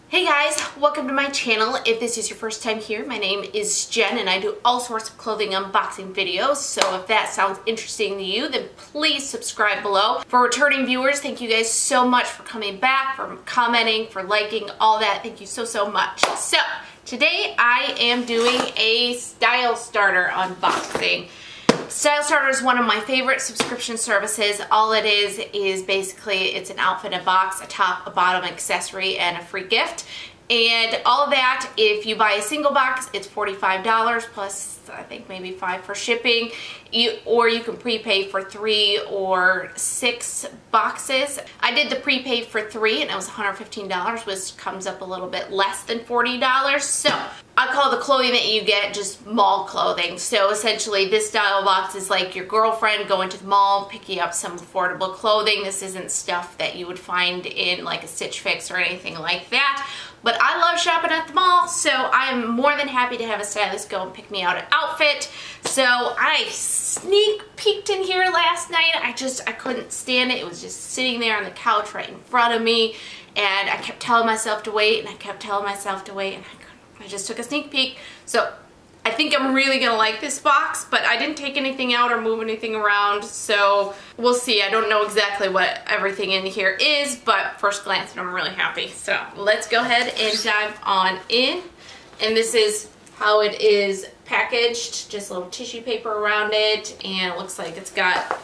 Hey guys, welcome to my channel. If this is your first time here, my name is Jen and I do all sorts of clothing unboxing videos. So if that sounds interesting to you, then please subscribe below. For returning viewers, thank you guys so much for coming back, for commenting, for liking, all that. Thank you so much. So today I am doing a Stylestarter unboxing. Stylestarter is one of my favorite subscription services. All it is basically it's an outfit in a box, a top, a bottom, accessory, and a free gift. And all of that, if you buy a single box, it's $45 plus I think maybe $5 for shipping. Or you can prepay for 3 or 6 boxes. I did the prepay for 3 and it was $115, which comes up a little bit less than $40. So I call the clothing that you get just mall clothing. So essentially this style box is like your girlfriend going to the mall, picking up some affordable clothing. This isn't stuff that you would find in like a Stitch Fix or anything like that. But I love shopping at the mall, so I'm more than happy to have a stylist go and pick me out an outfit. So I sneak peeked in here last night. I couldn't stand it. It was just sitting there on the couch right in front of me, and I kept telling myself to wait, and I kept telling myself to wait, and I just took a sneak peek. So I think I'm really gonna like this box, but I didn't take anything out or move anything around, so we'll see. I don't know exactly what everything in here is, but first glance I'm really happy. So let's go ahead and dive on in. And this is how it is packaged, just a little tissue paper around it, and it looks like it's got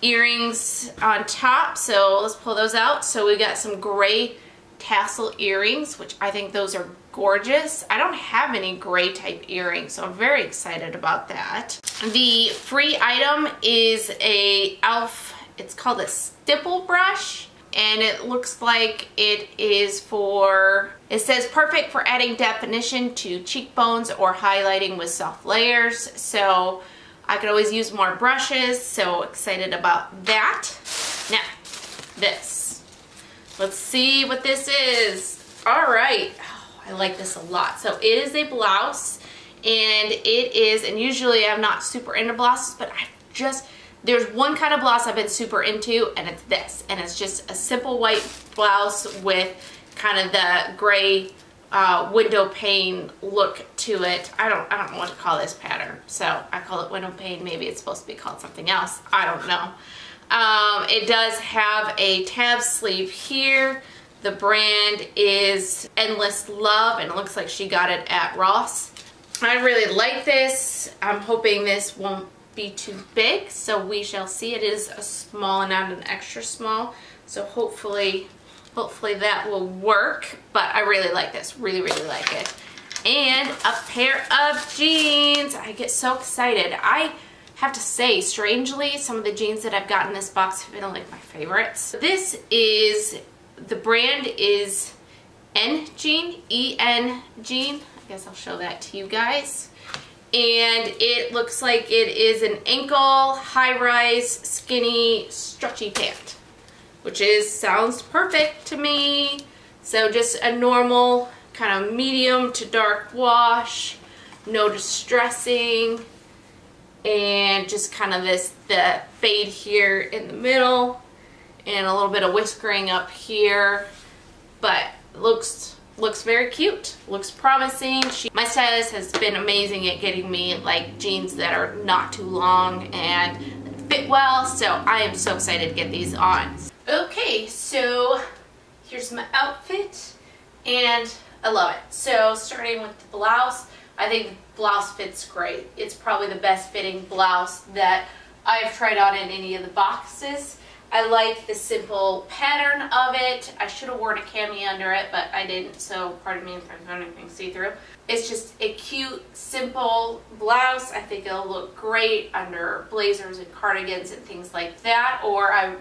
earrings on top, so let's pull those out. So we got some gray tassel earrings, which I think those are gorgeous. I don't have any gray type earrings, so I'm very excited about that. The free item is a e.l.f. It's called a stipple brush, and it looks like it is for, it says perfect for adding definition to cheekbones or highlighting with soft layers. So I could always use more brushes, so excited about that. Now, this. Let's see what this is. All right. I like this a lot. So it is a blouse, and it is, and usually I'm not super into blouses, but there's one kind of blouse I've been super into, and it's this. And it's just a simple white blouse with kind of the gray window pane look to it. I don't know what to call this pattern, so I call it window pane. Maybe it's supposed to be called something else. I don't know. It does have a tab sleeve here. The brand is Endless Love, and it looks like she got it at Ross. I really like this. I'm hoping this won't be too big, so we shall see. It is a small and not an extra small, so hopefully that will work. But I really like this, really like it. And a pair of jeans. I get so excited. I have to say, strangely, some of the jeans that I've gotten in this box have been like my favorites. This is, the brand is N-Jean, E-N Jean. I guess I'll show that to you guys. And it looks like it is an ankle, high-rise, skinny, stretchy pant, which sounds perfect to me. So just a normal kind of medium to dark wash, no distressing, and just kind of the fade here in the middle, and a little bit of whiskering up here, but looks very cute, looks promising. My stylist has been amazing at getting me like jeans that are not too long and fit well, so I am so excited to get these on. Okay, so here's my outfit, and I love it. So starting with the blouse, I think the blouse fits great. It's probably the best fitting blouse that I've tried on in any of the boxes. I like the simple pattern of it. I should have worn a cami under it, but I didn't, so pardon me if I found anything see-through. It's just a cute, simple blouse. I think it'll look great under blazers and cardigans and things like that, or I,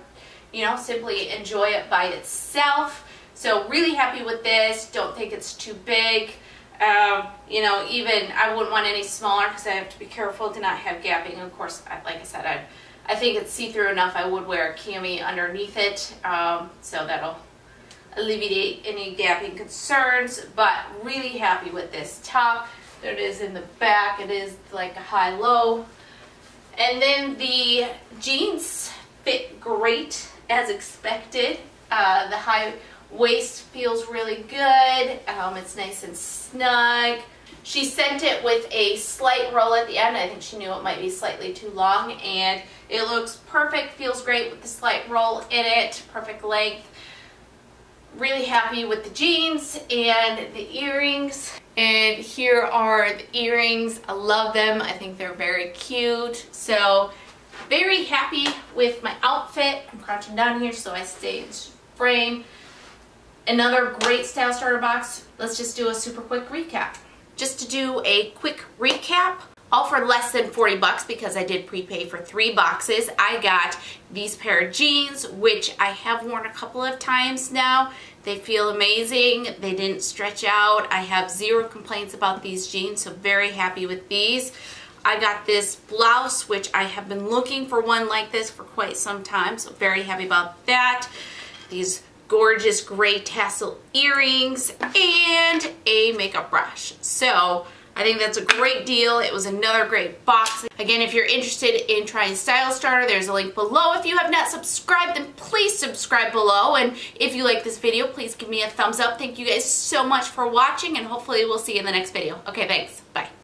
simply enjoy it by itself. So really happy with this. Don't think it's too big. Even I wouldn't want any smaller because I have to be careful to not have gapping. Of course, like I said, I think it's see-through enough. I would wear a cami underneath it, so that'll alleviate any gapping concerns. But really happy with this top. There it is in the back. It is like a high-low. And then the jeans fit great as expected. The high Waist feels really good. It's nice and snug. She sent it with a slight roll at the end. I think she knew it might be slightly too long, and it looks perfect, feels great with the slight roll in it, perfect length. Really happy with the jeans and the earrings. And here are the earrings. I love them. I think they're very cute. So very happy with my outfit. I'm crouching down here so I stay in frame. Another great Stylestarter box. Let's just do a super quick recap. Just to do a quick recap, all for less than 40 bucks because I did prepay for 3 boxes. I got these pair of jeans, which I have worn a couple of times now. They feel amazing. They didn't stretch out. I have 0 complaints about these jeans, so very happy with these. I got this blouse, which I have been looking for one like this for quite some time, so very happy about that. These gorgeous gray tassel earrings and a makeup brush. So I think that's a great deal. It was another great box. Again, if you're interested in trying Stylestarter, there's a link below. If you have not subscribed, then please subscribe below. And if you like this video, please give me a thumbs up. Thank you guys so much for watching, and hopefully we'll see you in the next video. Okay, thanks. Bye.